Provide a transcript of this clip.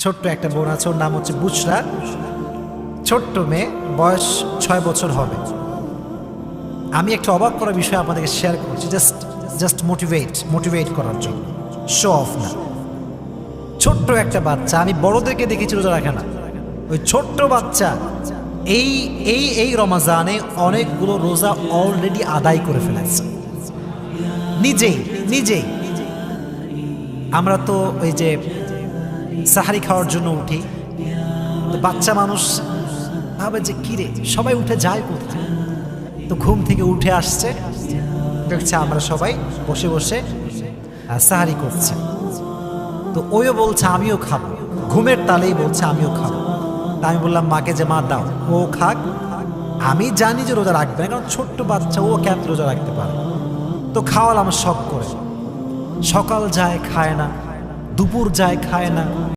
ছোট্ট একটা বোন আছে, ওর নাম হচ্ছে বুশরা। ছোট্ট মেয়ে, বয়স 6 বছর হবে। আমি একটা অবাক করার বিষয় আপনাদেরকে শেয়ার করছি, জাস্ট মোটিভেট করার জন্য, শো অফ না। ছোট্ট একটা বাচ্চা, আমি বড়দেরকে দেখেছি রোজা রাখে না, ওই ছোট্ট বাচ্চা এই এই এই রমাজানে অনেকগুলো রোজা অলরেডি আদায় করে ফেলেছে নিজেই। আমরা তো ওই যে সাহারি খাওয়ার জন্য উঠি, তো বাচ্চা মানুষ ভাবে যে কিরে সবাই উঠে যায় কোথায়, তো ঘুম থেকে উঠে আসছে, দেখছে আমরা সবাই বসে বসে সাহারি করছে, তো ওইও বলছে আমিও খাবো, ঘুমের তালেই বলছে আমিও খাবো। তা আমি বললাম মাকে যে মা দাও, ও খাক, আমি জানি যে রোজা রাখবে না, কারণ ছোট্ট বাচ্চা, ও কেন রোজা রাখতে পারে। তো খাওয়ালাম শখ করে, সকাল যায় খায় না, দুপুর যায় খায় না,